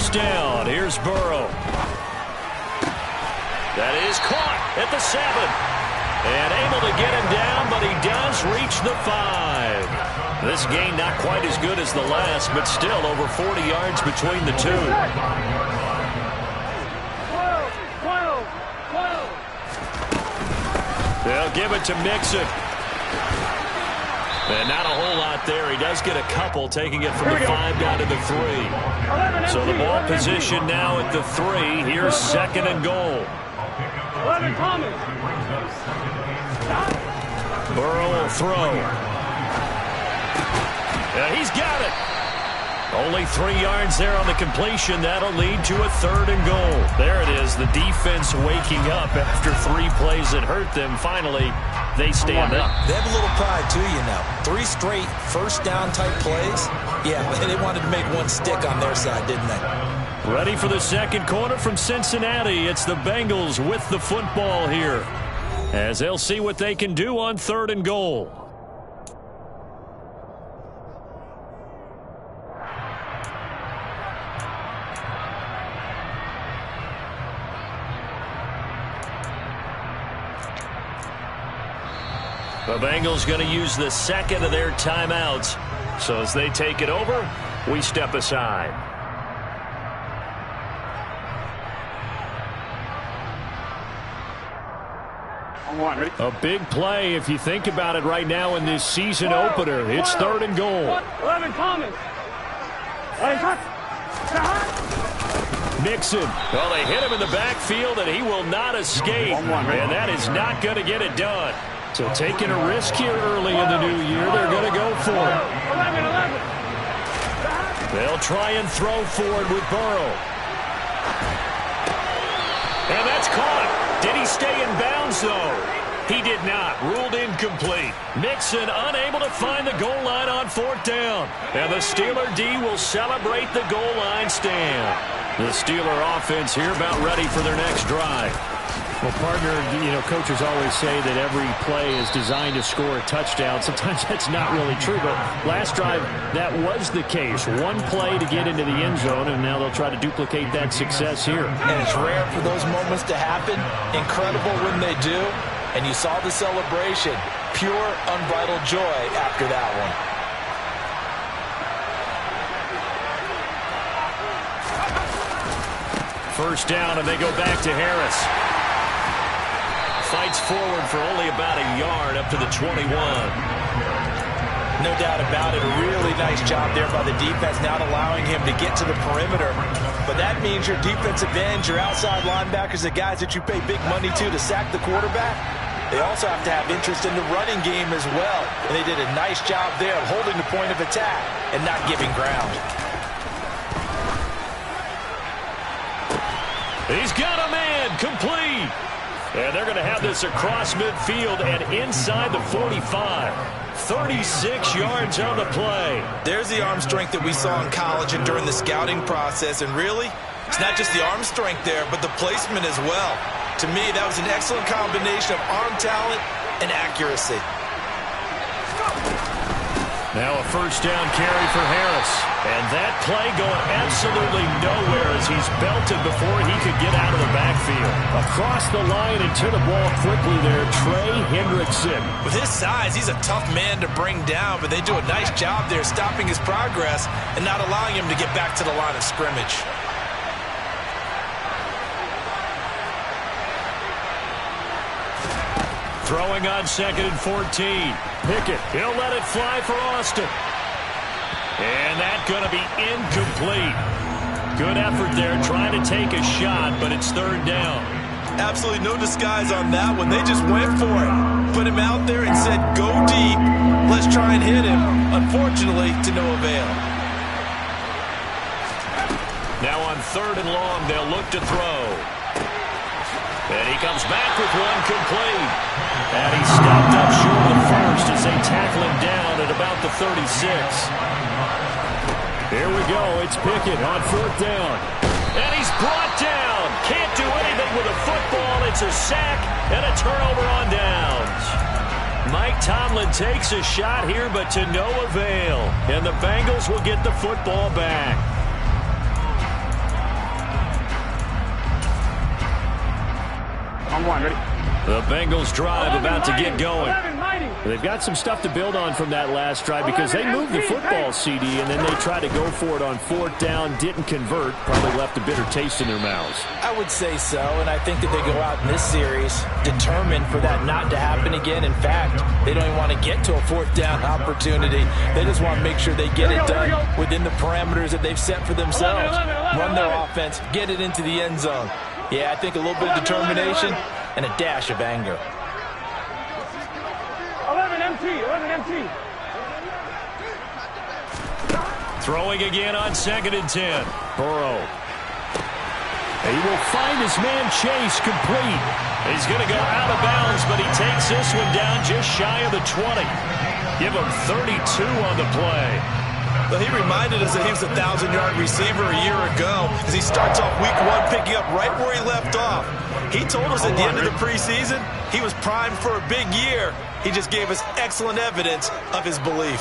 first down. Here's Burrow. That is caught at the 7. And able to get him down, but he does reach the 5. This game not quite as good as the last, but still over 40 yards between the two. They'll give it to Mixon. And not a whole lot there. He does get a couple, taking it from the 5 down to the 3. So the ball position now at the 3. Here's 2nd and goal. Burrow will throw. He's got it. Only 3 yards there on the completion. That'll lead to a 3rd and goal. There it is. The defense waking up after 3 plays that hurt them. Finally, they stand up. They have a little pride, too, you know. 3 straight first down type plays. Yeah, they wanted to make one stick on their side, didn't they? Ready for the second quarter from Cincinnati. It's the Bengals with the football here, as they'll see what they can do on 3rd and goal. The Bengals going to use the 2nd of their timeouts. So as they take it over, we step aside. A big play if you think about it right now in this season opener. It's 3rd and goal. Mixon. Well, they hit him in the backfield, and he will not escape. And that is not going to get it done. So taking a risk here early in the new year, they're going to go for it. They'll try and throw forward with Burrow. And that's caught. Did he stay in bounds, though? He did not. Ruled incomplete. Mixon unable to find the goal line on 4th down. And the Steeler D will celebrate the goal line stand. The Steeler offense here about ready for their next drive. Well, partner, you know, coaches always say that every play is designed to score a touchdown. Sometimes that's not really true, but last drive, that was the case. One play to get into the end zone, and now they'll try to duplicate that success here. And it's rare for those moments to happen. Incredible when they do. And you saw the celebration. Pure, unbridled joy after that one. First down, and they go back to Harris. Fights forward for only about a yard up to the 21. No doubt about it. A really nice job there by the defense, not allowing him to get to the perimeter. But that means your defensive ends, your outside linebackers, the guys that you pay big money to sack the quarterback, they also have to have interest in the running game as well. And they did a nice job there of holding the point of attack and not giving ground. He's got a man, complete. And they're going to have this across midfield and inside the 45. 36 yards on the play. There's the arm strength that we saw in college and during the scouting process. And really, it's not just the arm strength there, but the placement as well. To me, that was an excellent combination of arm talent and accuracy. Now a first down carry for Harris. And that play going absolutely nowhere as he's belted before he could get out of the backfield. Across the line and to the ball quickly there, Trey Hendrickson. With his size, he's a tough man to bring down, but they do a nice job there stopping his progress and not allowing him to get back to the line of scrimmage. Throwing on 2nd and 14. Pickett, he'll let it fly for Austin. And that's going to be incomplete. Good effort there trying to take a shot, but it's 3rd down. Absolutely no disguise on that one. They just went for it. Put him out there and said, go deep. Let's try and hit him. Unfortunately, to no avail. Now on 3rd and long, they'll look to throw. And he comes back with one complete. And he's stopped up short of the first as they tackle him down at about the 36. Here we go. It's Pickett on 4th down. And he's brought down. Can't do anything with a football. It's a sack and a turnover on downs. Mike Tomlin takes a shot here, but to no avail. And the Bengals will get the football back. on one. Ready? The Bengals drive about to get going. They've got some stuff to build on from that last drive because they moved the football, CD, and then they tried to go for it on 4th down, didn't convert, probably left a bitter taste in their mouths. I would say so, and I think that they go out in this series determined for that not to happen again. In fact, they don't even want to get to a 4th down opportunity. They just want to make sure they get it done within the parameters that they've set for themselves. Run their offense, get it into the end zone. Yeah, I think a little bit of determination and a dash of anger. 11 MT. Throwing again on 2nd and 10. Burrow. He will find his man Chase complete. He's going to go out of bounds, but he takes this one down just shy of the 20. Give him 32 on the play. Well, he reminded us that he was a 1,000-yard receiver a year ago as he starts off week 1 picking up right where he left off. He told us at the end of the preseason he was primed for a big year. He just gave us excellent evidence of his belief.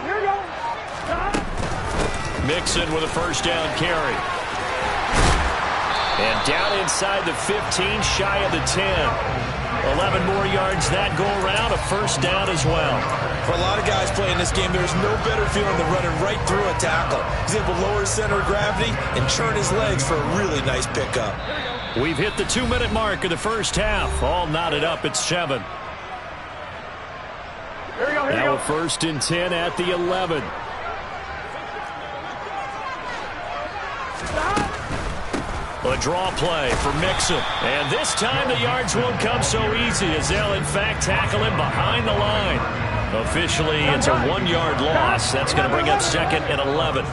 Here we go. Mixon with a 1st down carry. And down inside the 15, shy of the 10. 11 more yards that go around, a 1st down as well. For a lot of guys playing this game, there's no better feeling than running right through a tackle. He's able to lower his center of gravity and churn his legs for a really nice pickup. We've hit the 2-minute mark of the first half. All knotted up at 7. Now a 1st and 10 at the 11. A draw play for Mixon. And this time the yards won't come so easy as they'll in fact tackle him behind the line. Officially, it's a 1-yard loss. That's going to bring up 2nd and 11.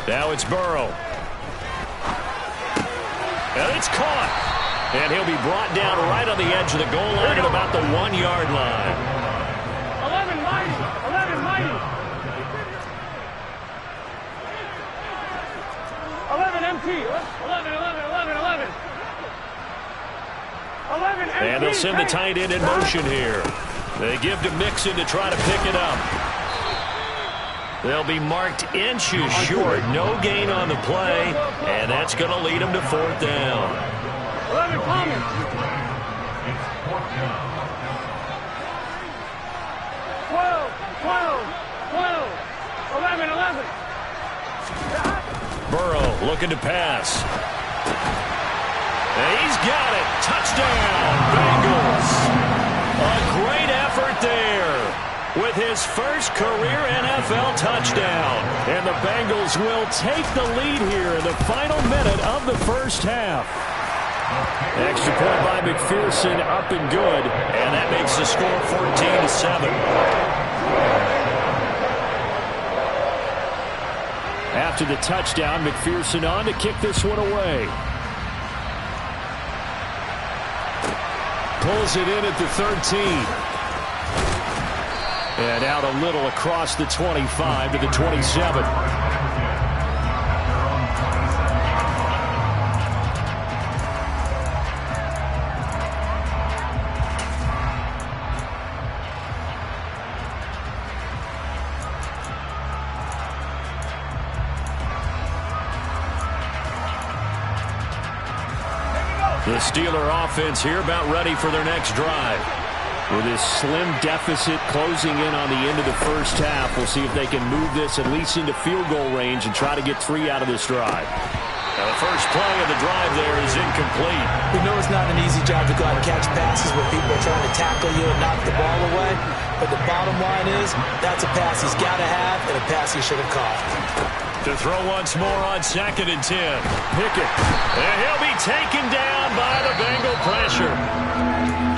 Now it's Burrow. And it's caught. And he'll be brought down right on the edge of the goal line at about the 1-yard line. 11 MT. 11 MT. And they'll send the tight end in motion here. They give to Mixon to try to pick it up. They'll be marked inches short. No gain on the play. And that's going to lead them to 4th down. 11 Palmer. 11. Burrow looking to pass. And he's got it. Touchdown, Bengals. A great effort there with his first career NFL touchdown. And the Bengals will take the lead here in the final minute of the first half. Extra point by McPherson, up and good. And that makes the score 14-7. After the touchdown, McPherson on to kick this one away. Pulls it in at the 13. And out a little across the 25 to the 27. The Steeler offense here about ready for their next drive. With this slim deficit closing in on the end of the first half, we'll see if they can move this at least into field goal range and try to get 3 out of this drive. Now the first play of the drive there is incomplete. We know it's not an easy job to go out and catch passes where people are trying to tackle you and knock the ball away. But the bottom line is, that's a pass he's got to have and a pass he should have caught. To throw once more on 2nd and 10. Pickett. And he'll be taken down by the Bengal pressure.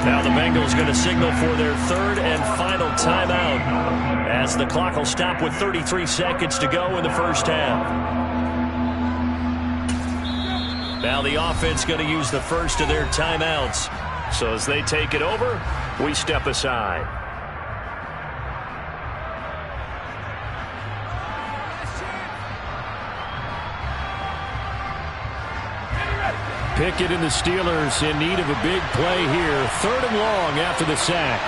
Now the Bengals going to signal for their 3rd and final timeout as the clock will stop with 33 seconds to go in the first half. Now the offense going to use the first of their timeouts. So as they take it over, we step aside. Pickett and the Steelers in need of a big play here. 3rd and long after the sack.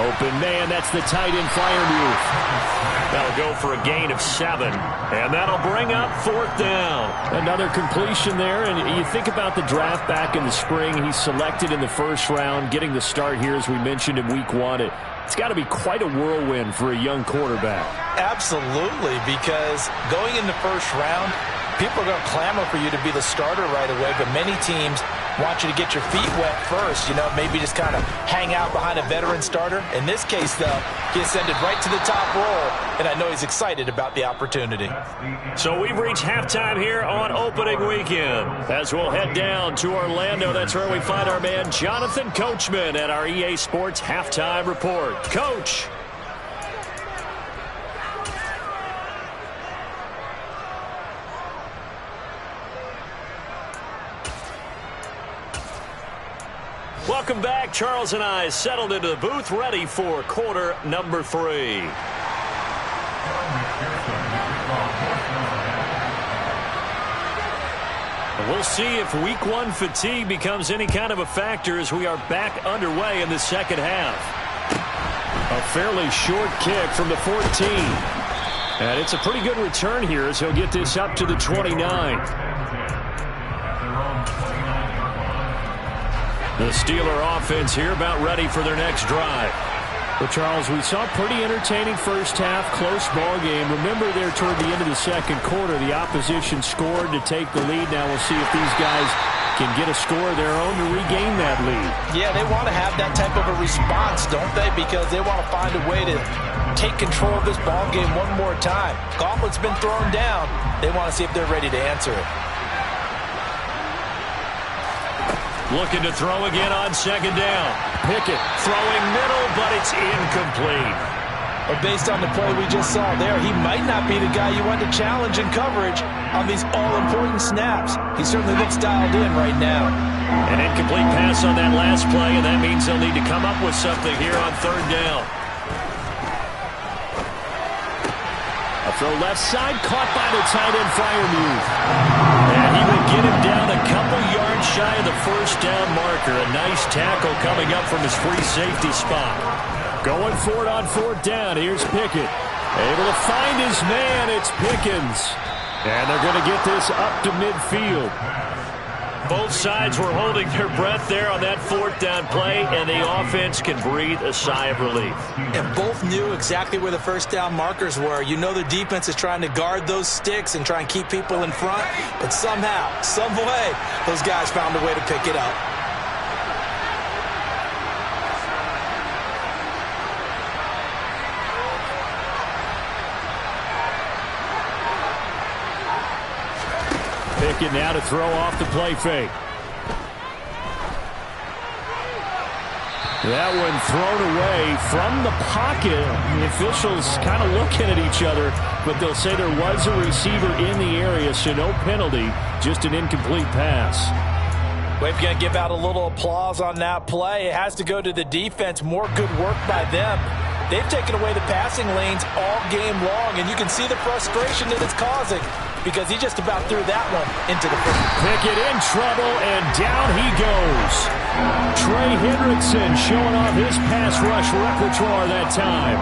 Open man, that's the tight end Freiermuth. That'll go for a gain of 7. And that'll bring up 4th down. Another completion there. And you think about the draft back in the spring. He's selected in the 1st round, getting the start here, as we mentioned, in week 1. It's got to be quite a whirlwind for a young quarterback. Absolutely, because going in the 1st round, people are going to clamor for you to be the starter right away, but many teams want you to get your feet wet first, maybe just kind of hang out behind a veteran starter. In this case, though, he ascended right to the top role, and I know he's excited about the opportunity. So we've reached halftime here on opening weekend. As we'll head down to Orlando, that's where we find our man Jonathan Coachman at our EA Sports Halftime Report. Coach. Welcome back. Charles and I settled into the booth, ready for quarter number 3. We'll see if week 1 fatigue becomes any kind of a factor as we are back underway in the second half. A fairly short kick from the 14. And it's a pretty good return here as he'll get this up to the 29. The Steeler offense here about ready for their next drive. Well, Charles, we saw a pretty entertaining first half, close ball game. Remember there toward the end of the second quarter, the opposition scored to take the lead. Now we'll see if these guys can get a score of their own to regain that lead. Yeah, they want to have that type of a response, don't they? Because they want to find a way to take control of this ball game one more time. Gauntlet's been thrown down. They want to see if they're ready to answer it. Looking to throw again on 2nd down. Pickett throwing middle, but it's incomplete. But based on the play we just saw there, he might not be the guy you want to challenge in coverage on these all-important snaps. He certainly looks dialed in right now. An incomplete pass on that last play, and that means they'll need to come up with something here on 3rd down. A throw left side, caught by the tight end Freiermuth. And he will get him down a couple yards shy of the 1st down marker. A nice tackle coming up from his free safety spot. Going for it on 4th down. Here's Pickett. Able to find his man. It's Pickens. And they're going to get this up to midfield. Both sides were holding their breath there on that 4th down play, and the offense can breathe a sigh of relief. And both knew exactly where the 1st down markers were. You know the defense is trying to guard those sticks and try and keep people in front, but somehow, some way, those guys found a way to pick it up. Pickett now to throw off the play fake. That one thrown away from the pocket. The officials kind of looking at each other, but they'll say there was a receiver in the area, so no penalty, just an incomplete pass. We're going to give out a little applause on that play. It has to go to the defense. More good work by them. They've taken away the passing lanes all game long, and you can see the frustration that it's causing because he just about threw that one into the field. Pickett in trouble, and down he goes. Trey Hendrickson showing off his pass rush repertoire that time.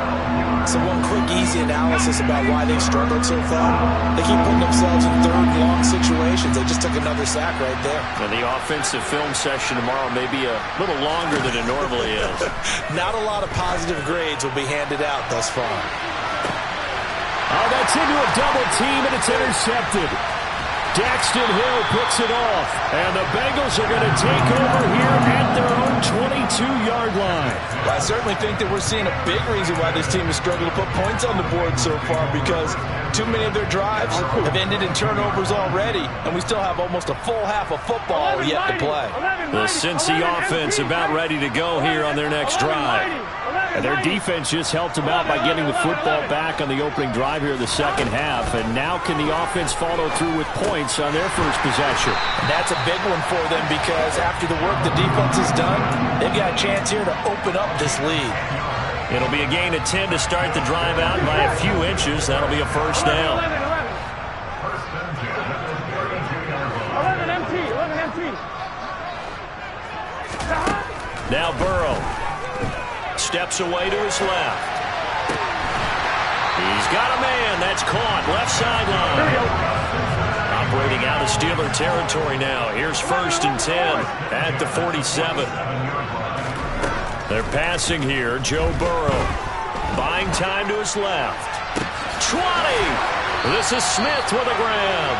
So one quick, easy analysis about why they've struggled so far. They keep putting themselves in 3rd and long situations. They just took another sack right there. And the offensive film session tomorrow may be a little longer than it normally is. Not a lot of positive grades will be handed out thus far. Oh, that's into a double team, and it's intercepted. Daxton Hill picks it off, and the Bengals are going to take over here at their own 22-yard line. Well, I certainly think that we're seeing a big reason why this team has struggled to put points on the board so far, because too many of their drives have ended in turnovers already, and we still have almost a full half of football yet to play. The Cincy offense about ready to go here on their next drive. And their defense just helped them out by getting the football back on the opening drive here in the second half. And now can the offense follow through with points on their first possession? And that's a big one for them because after the work the defense has done, they've got a chance here to open up this lead. It'll be a gain of 10 to start the drive out by a few inches. That'll be a 1st down. Now Burrow steps away to his left. He's got a man. That's caught. Left sideline. Operating out of Steeler territory now. Here's 1st and 10 at the 47. They're passing here. Joe Burrow buying time to his left. 20. This is Smith with a grab.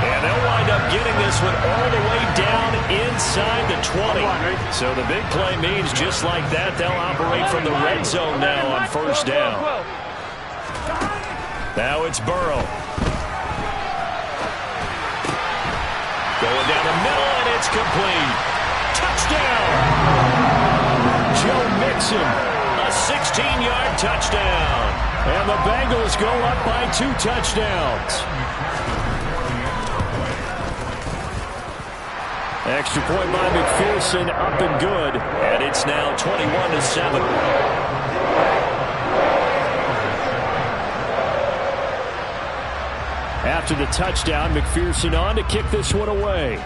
And they'll wind up getting this one all the way down inside the 20. So the big play means just like that, they'll operate from the red zone now on 1st down. Now it's Burrow. Going down the middle, and it's complete. Touchdown! Joe Mixon, a 16-yard touchdown. And the Bengals go up by 2 touchdowns. Extra point by McPherson, up and good. And it's now 21-7. After the touchdown, McPherson on to kick this one away.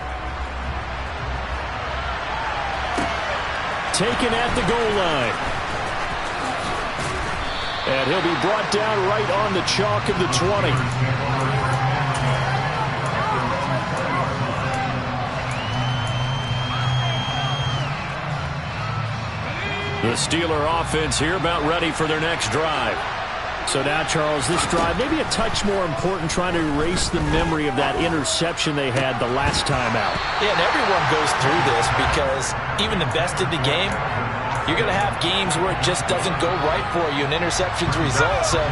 Taken at the goal line. And he'll be brought down right on the chalk of the 20. The Steeler offense here about ready for their next drive. So now, Charles, this drive maybe a touch more important, trying to erase the memory of that interception they had the last time out. Yeah, and everyone goes through this because even the best of the game, you're going to have games where it just doesn't go right for you, and interceptions result. So,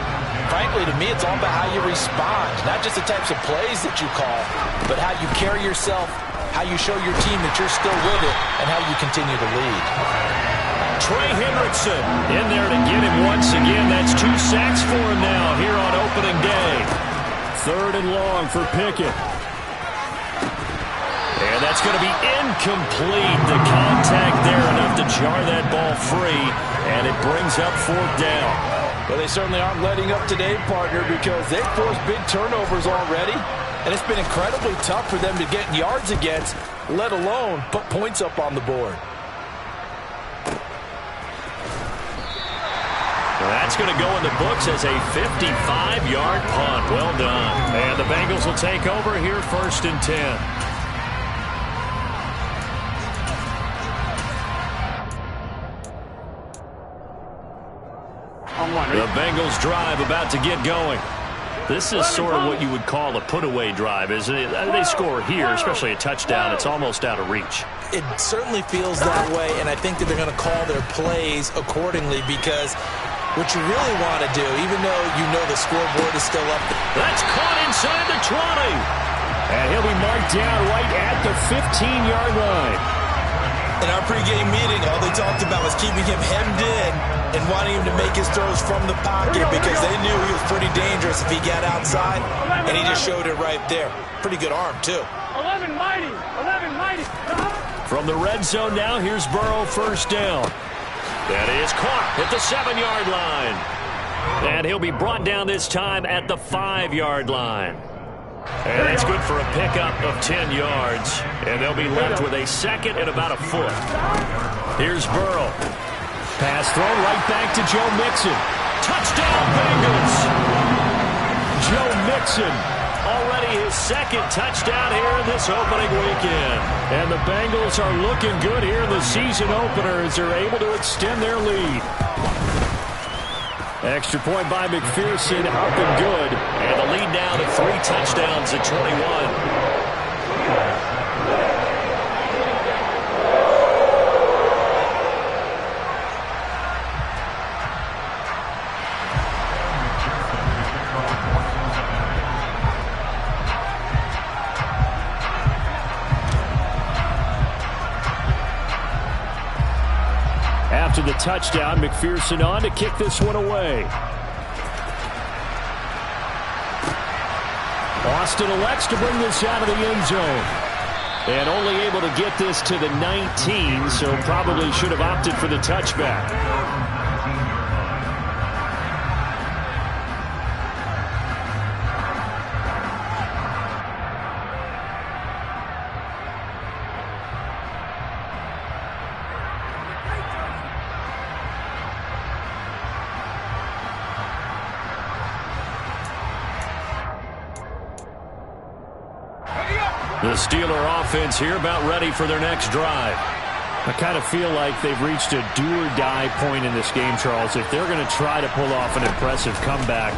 frankly, to me, it's all about how you respond, not just the types of plays that you call, but how you carry yourself, how you show your team that you're still with it, and how you continue to lead. Trey Hendrickson in there to get him once again. That's 2 sacks for him now here on opening day. 3rd and long for Pickett. And that's going to be incomplete. The contact there enough to jar that ball free. And it brings up 4th down. Well, they certainly aren't letting up today, partner, because they've forced big turnovers already. And it's been incredibly tough for them to get yards against, let alone put points up on the board. That's going to go in the books as a 55-yard punt. Well done. And the Bengals will take over here 1st and 10. The Bengals drive about to get going. This is sort of what you would call a put-away drive, isn't it? They score here, especially a touchdown. It's almost out of reach. It certainly feels that way, and I think that they're going to call their plays accordingly because what you really want to do, even though you know the scoreboard is still up. That's caught inside the 20. And he'll be marked down right at the 15-yard line. In our pregame meeting, all they talked about was keeping him hemmed in and wanting him to make his throws from the pocket because they knew he was pretty dangerous if he got outside, and he just showed it right there. Pretty good arm, too. 11 mighty. 11 mighty. From the red zone now, here's Burrow 1st down. That is caught at the 7-yard line. And he'll be brought down this time at the 5-yard line. And that's good for a pickup of 10 yards. And they'll be left with a 2nd and about a foot. Here's Burrow. Pass thrown right back to Joe Mixon. Touchdown, Bengals! Joe Mixon, already his 2nd touchdown here in this opening weekend. And the Bengals are looking good here in the season opener as they're able to extend their lead. Extra point by McPherson, up and good. And the lead now to 3 touchdowns at 21. After the touchdown, McPherson on to kick this one away. Austin elects to bring this out of the end zone. And only able to get this to the 19, so probably should have opted for the touchback. The Steeler offense here about ready for their next drive. I kind of feel like they've reached a do-or-die point in this game, Charles. If they're going to try to pull off an impressive comeback,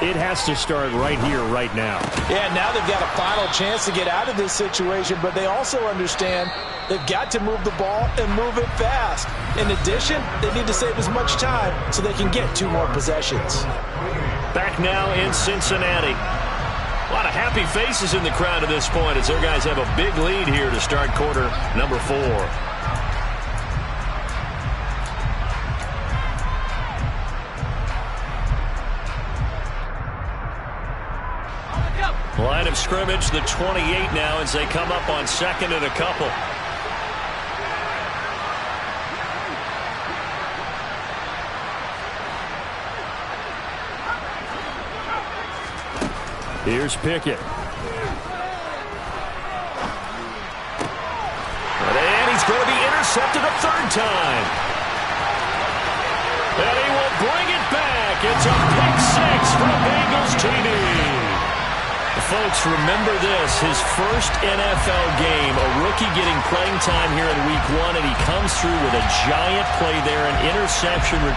it has to start right here, right now. Yeah, now they've got a final chance to get out of this situation, but they also understand they've got to move the ball and move it fast. In addition, they need to save as much time so they can get 2 more possessions. Back now in Cincinnati. A lot of happy faces in the crowd at this point as their guys have a big lead here to start quarter number 4. Line of scrimmage, the 28 now as they come up on 2nd and a couple. Here's Pickett. And he's going to be intercepted a 3rd time. And he will bring it back. It's a pick 6 for Bengals TV. Folks, remember this, his first NFL game, a rookie getting playing time here in week 1, and he comes through with a giant play there, an interception return.